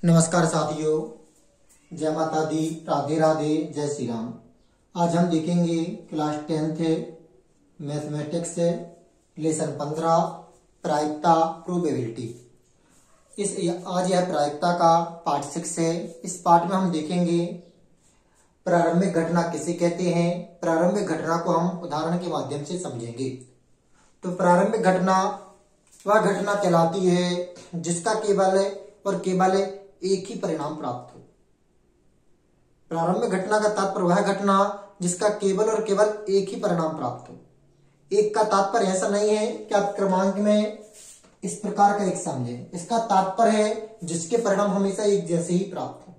नमस्कार साथियों, जय माता दी, राधे राधे, जय श्री राम। आज हम देखेंगे क्लास 10th मैथमेटिक्स लेसन 15 प्रायिकता प्रोबेबिलिटी। आज यह प्रायिकता का पार्ट 6 है। इस पार्ट में हम देखेंगे प्रारंभिक घटना किसे कहते हैं। प्रारंभिक घटना को हम उदाहरण के माध्यम से समझेंगे। तो प्रारंभिक घटना वह घटना कहलाती है जिसका केवल और केवल एक ही परिणाम प्राप्त हो। प्रारंभिक घटना का तात्पर्य वह घटना जिसका केवल और केवल एक ही परिणाम प्राप्त हो। एक का तात्पर्य ऐसा नहीं है कि आप क्रमांक में इस प्रकार का एक समझें। इसका तात्पर्य है जिसके परिणाम हमेशा एक जैसे ही प्राप्त हो।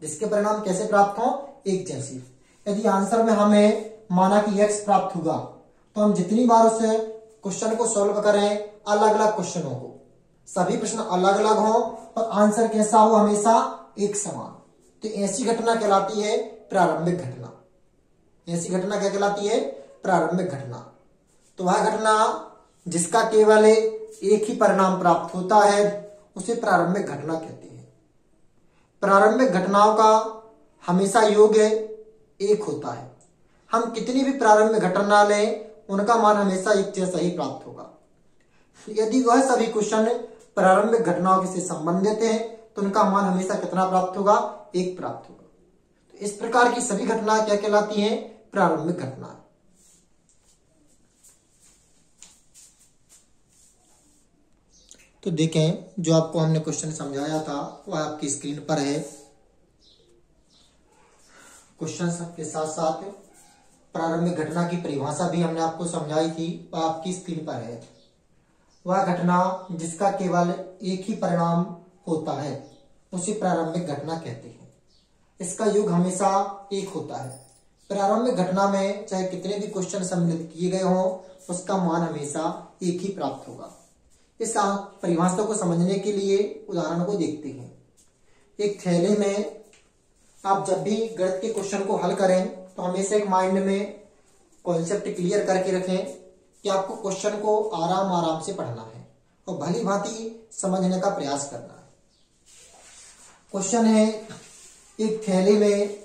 जिसके परिणाम कैसे प्राप्त हो? एक जैसे। यदि आंसर में हमें माना कि x प्राप्त होगा तो हम जितनी बार उस क्वेश्चन को सॉल्व करें, अलग अलग क्वेश्चनों को, सभी प्रश्न अलग अलग हो और आंसर कैसा हो? हमेशा एक समान। तो ऐसी घटना कहलाती है प्रारंभिक घटना। ऐसी घटना क्या कहलाती है? प्रारंभिक घटना। तो वह घटना जिसका केवल एक ही परिणाम प्राप्त होता है उसे प्रारंभिक घटना कहते हैं। प्रारंभिक घटनाओं का हमेशा योग एक होता है। हम कितनी भी प्रारंभिक घटना लें, उनका मान हमेशा एक जैसा ही प्राप्त होगा। यदि वह सभी क्वेश्चन प्रारंभिक घटनाओं से संबंधित हैं तो उनका मान हमेशा कितना प्राप्त होगा? एक प्राप्त होगा। तो इस प्रकार की सभी घटना क्या कहलाती हैं? प्रारंभिक घटना। तो देखें, जो आपको हमने क्वेश्चन समझाया था वह आपकी स्क्रीन पर है। क्वेश्चन के साथ साथ प्रारंभिक घटना की परिभाषा भी हमने आपको समझाई थी, वह आपकी स्क्रीन पर है। वह घटना जिसका केवल एक ही परिणाम होता है उसे प्रारंभिक घटना कहते हैं। इसका योग हमेशा एक होता है। प्रारंभिक घटना में चाहे कितने भी क्वेश्चन सम्मिलित किए गए हों, उसका मान हमेशा एक ही प्राप्त होगा। इस परिभाषा को समझने के लिए उदाहरण को देखते हैं। एक थैले में आप जब भी गणित के क्वेश्चन को हल करें तो हमेशा एक माइंड में कॉन्सेप्ट क्लियर करके रखें कि आपको क्वेश्चन को आराम आराम से पढ़ना है और भली भांति समझने का प्रयास करना है। क्वेश्चन है, एक थैले में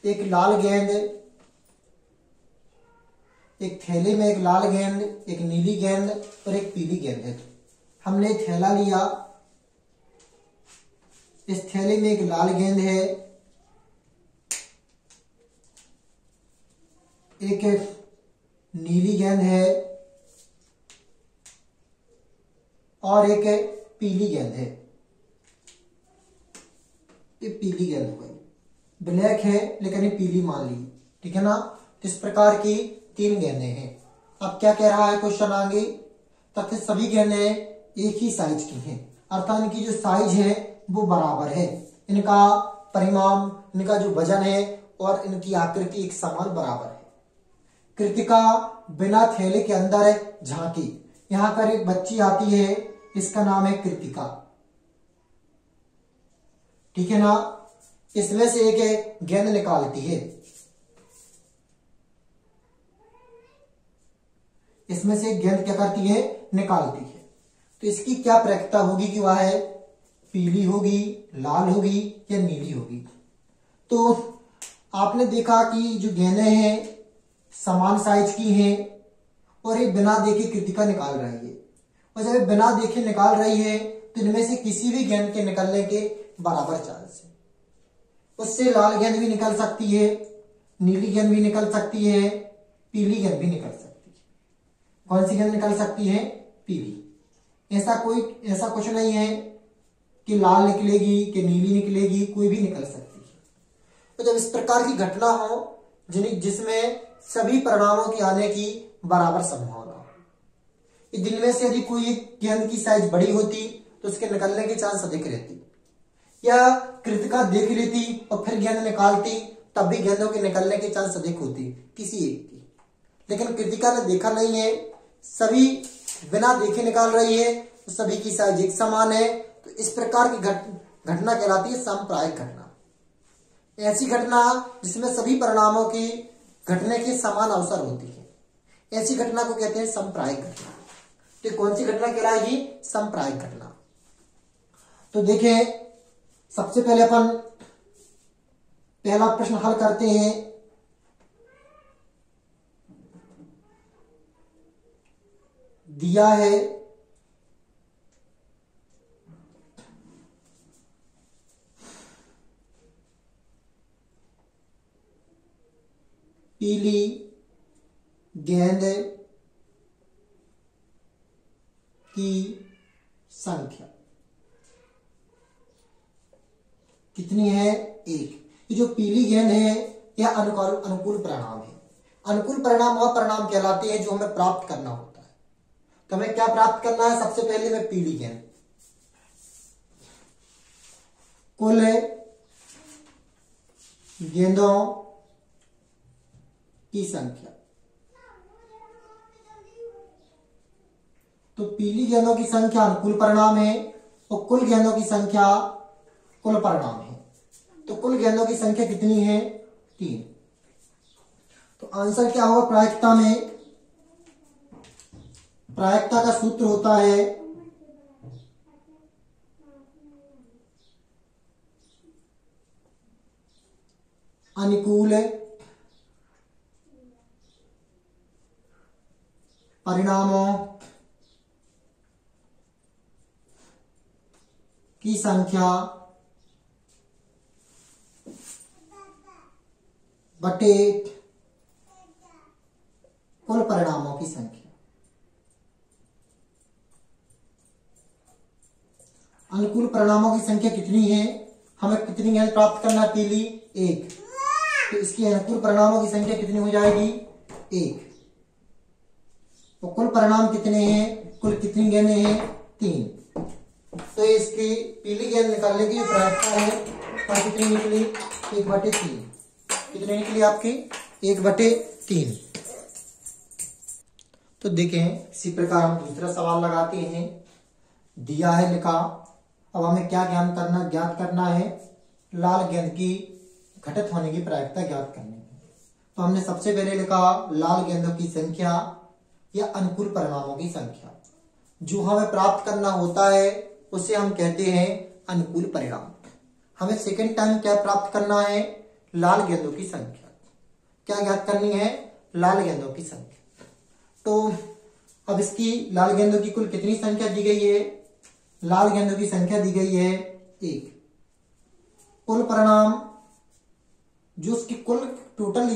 एक लाल गेंद, एक थैले में एक लाल गेंद, एक नीली गेंद और एक पीली गेंद है। हमने थैला लिया, इस थैले में एक लाल गेंद है, एक नीली गेंद है और एक पीली गेंद है। ये पीली गेंद हो गई, ब्लैक है लेकिन ये पीली मान ली, ठीक है ना। इस प्रकार की 3 गेंदें हैं। अब क्या कह रहा है क्वेश्चन आगे? तथा सभी गेंदें एक ही साइज की हैं, अर्थात इनकी जो साइज है वो बराबर है। इनका परिमाण, इनका जो वजन है और इनकी आकृति एक समान बराबर है। कृतिका बिना थैले के अंदर झांकी। यहां पर एक बच्ची आती है, इसका नाम है कृतिका, ठीक है ना। इसमें से एक गेंद निकालती है, इसमें से एक गेंद क्या करती है? निकालती है। तो इसकी क्या प्रायिकता होगी कि वह है पीली होगी, लाल होगी या नीली होगी? तो आपने देखा कि जो गेंदें हैं समान साइज की हैं और ये बिना देखे कृतिका निकाल रही है। और जब ये बिना देखे निकाल रही है तो इनमें से किसी भी गेंद के निकलने के बराबर चांस है। उससे लाल गेंद भी निकल सकती है, नीली गेंद भी निकल सकती है, पीली गेंद भी निकल सकती है। कौन सी गेंद निकल सकती है? पीली। ऐसा कुछ नहीं है कि लाल निकलेगी कि नीली निकलेगी, कोई भी निकल सकती है। तो जब इस प्रकार की घटना हो जिसमें सभी परिणामों के आने की बराबर संभावना हो, दिन में से यदि कोई एक गेंद की साइज बड़ी होती तो उसके निकलने की चांस अधिक रहती, या कृतिका देख लेती और फिर गेंद निकालती तब भी गेंदों के निकलने की चांस अधिक होती किसी एक की। लेकिन कृतिका ने देखा नहीं है, सभी बिना देखे निकाल रही है, तो सभी की साइज एक समान है। तो इस प्रकार की घटना कहलाती है समप्रायिक घटना। ऐसी घटना जिसमें सभी परिणामों की घटने के समान अवसर होती है, ऐसी घटना को कहते हैं समप्रायिक घटना। तो कौन सी घटना कहलाएगी? समप्रायिक घटना। तो देखें, सबसे पहले अपन पहला प्रश्न हल करते हैं। दिया है पीली गेंद की संख्या कितनी है? 1। ये जो पीली गेंद है यह अनुकूल परिणाम है। अनुकूल परिणाम वह परिणाम कहलाते हैं जो हमें प्राप्त करना होता है। तो हमें क्या प्राप्त करना है? सबसे पहले में पीली गेंद, कुल गेंदों की संख्या। तो पीली गेंदों की संख्या अनुकूल परिणाम है और कुल गेंदों की संख्या कुल परिणाम है। तो कुल गेंदों की संख्या कितनी है? 3। तो आंसर क्या होगा? प्रायिकता में, प्रायिकता का सूत्र होता है अनुकूल परिणामों की संख्या बटे कुल परिणामों की संख्या। अनुकूल परिणामों की संख्या कितनी है? हमें कितनी गेंद प्राप्त करना? पीली 1। तो इसकी अनुकूल परिणामों की संख्या कितनी हो जाएगी? 1। तो कुल परिणाम कितने हैं? कुल कितनी गेंदें हैं? 3। तो इसकी पीली गेंद निकालने की जो प्रायिकता है वह कितनी निकली? 1/3। कितनी निकली आपकी? 1/3। तो देखें, इसी प्रकार हम दूसरा सवाल लगाते हैं। दिया है लिखा, अब हमें क्या ज्ञात करना है? लाल गेंद की घटित होने की प्रायिकता ज्ञात करनी है। तो हमने सबसे पहले लिखा लाल गेंदों की संख्या या अनुकूल परिणामों की संख्या। जो हमें प्राप्त करना होता है उसे हम कहते हैं अनुकूल परिणाम। हमें सेकंड टाइम क्या प्राप्त करना है? लाल गेंदों की संख्या। क्या ज्ञात करनी है? लाल गेंदों की संख्या। तो अब इसकी लाल गेंदों की कुल कितनी संख्या दी गई है? लाल गेंदों की संख्या दी गई है 1। कुल परिणाम जो उसकी कुल टोटल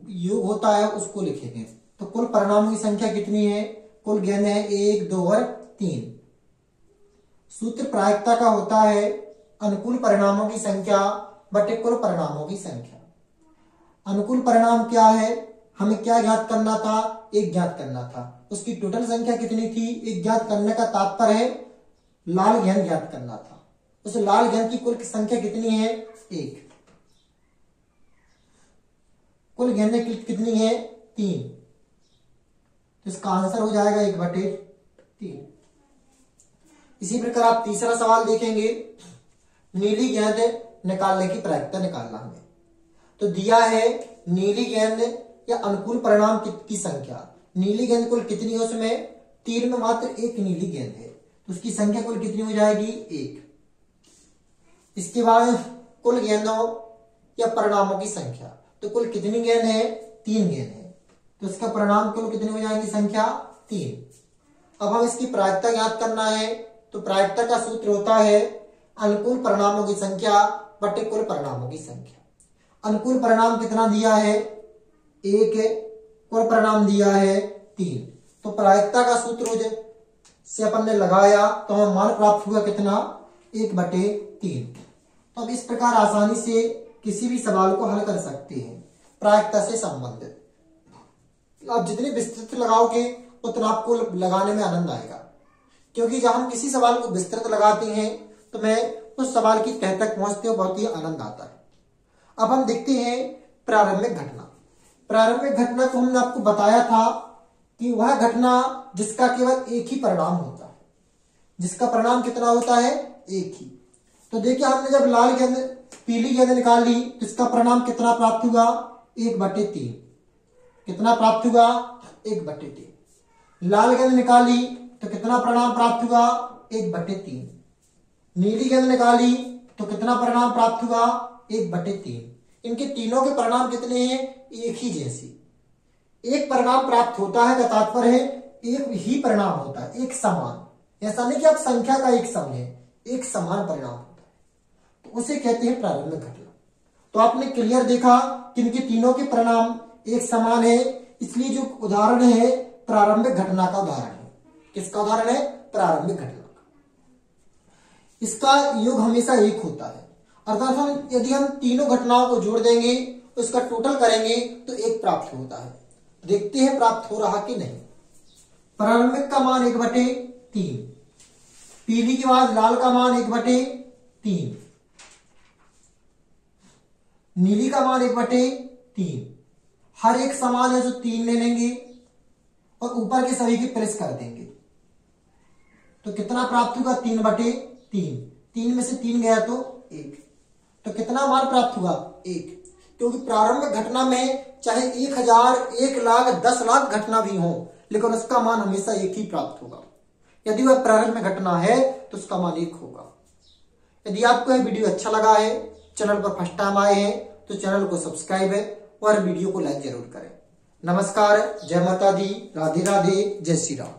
योग होता है उसको लिखेंगे। तो कुल परिणामों की संख्या कितनी है? कुल गेंद है 1, 2 और 3। सूत्र प्रायिकता का होता है अनुकूल परिणामों की संख्या बटे कुल परिणामों की संख्या। अनुकूल परिणाम क्या है? हमें क्या ज्ञात करना था? 1 ज्ञात करना था। उसकी टोटल संख्या कितनी थी? 1 ज्ञात करने का तात्पर्य है लाल गेंद ज्ञात करना था। उस लाल गेंद की कुल संख्या कितनी है? 1। कुल गेंदें कितनी है? 3। तो इसका आंसर हो जाएगा 1/3। इसी प्रकार आप तीसरा सवाल देखेंगे। नीली गेंद निकालने की प्रायिकता निकालना हमें। तो दिया है नीली गेंद या अनुकूल परिणाम की संख्या। नीली गेंद कुल कितनी है? उसमें 3 में मात्र 1 नीली गेंद है, तो उसकी संख्या कुल कितनी हो जाएगी? 1। इसके बाद कुल गेंदों या परिणामों की संख्या। तो कुल कितनी गेंद है? 3 गेंद है, तो इसका परिणाम कुल कितनी हो जाएगी? संख्या 3। अब हम इसकी प्रायिकता ज्ञात करना है। तो प्रायिकता का सूत्र होता है अनुकूल परिणामों की संख्या बटे कुल परिणामों की संख्या। अनुकूल परिणाम कितना दिया है? 1 है। कुल परिणाम दिया है 3। तो प्रायिकता का सूत्र से अपन ने लगाया तो हमें मान प्राप्त हुआ कितना? 1/3। तो अब इस प्रकार आसानी से किसी भी सवाल को हल कर सकते हैं प्रायिकता से संबंधित। आप जितने विस्तृत लगाओगे उतना आपको लगाने में आनंद आएगा, क्योंकि जब हम किसी सवाल को विस्तृत लगाते हैं तो मैं उस सवाल की तह तक पहुंचते हुए बहुत ही आनंद आता है। अब हम देखते हैं प्रारंभिक घटना। प्रारंभिक घटना को हमने आपको बताया था कि वह घटना जिसका केवल एक ही परिणाम होता है, जिसका परिणाम कितना होता है? एक ही। तो देखिए, हमने जब लाल गेंद पीली गेंद निकाल ली तो इसका परिणाम कितना प्राप्त हुआ? 1/3। कितना प्राप्त हुआ? 1/3। लाल गेंद निकाली तो कितना परिणाम प्राप्त हुआ? 1/3। नीली गेंद निकाली तो कितना परिणाम प्राप्त हुआ? 1/3। इनके तीनों के परिणाम कितने हैं? एक ही जैसी। एक परिणाम प्राप्त होता है का तात्पर्य है एक ही परिणाम होता है, एक समान। ऐसा नहीं कि आप संख्या का एक समझें, एक समान परिणाम होता है, तो उसे कहते हैं प्रारंभिक घटना। तो आपने क्लियर देखा कि इनके तीनों के परिणाम एक समान है, इसलिए जो उदाहरण है प्रारंभिक घटना का उदाहरण है। किसका उदाहरण है? प्रारंभिक घटना का। इसका योग हमेशा एक होता है, अर्थात हम यदि हम तीनों घटनाओं को जोड़ देंगे, उसका टोटल करेंगे तो 1 प्राप्त होता है। देखते हैं प्राप्त हो रहा कि नहीं। प्रारंभिक का मान 1/3, पीली के बाद लाल का मान 1/3, नीली का मान 1/3। हर एक समान है जो 3 ले लेंगे और ऊपर के सभी की प्रेस कर देंगे, तो कितना प्राप्त होगा? 3/3। 3 में से 3 गया तो 1, तो कितना मान प्राप्त हुआ? 1। क्योंकि प्रारंभिक घटना में चाहे 1000, 1 लाख, 10 लाख घटना भी हो, लेकिन उसका मान हमेशा 1 ही प्राप्त होगा। यदि वह प्रारंभिक घटना है तो उसका मान 1 होगा। यदि आपको यह वीडियो अच्छा लगा है, चैनल पर फर्स्ट टाइम आए हैं तो चैनल को सब्सक्राइब है और वीडियो को लाइक जरूर करें। नमस्कार, जय माता दी, राधे राधे, जय श्री राम।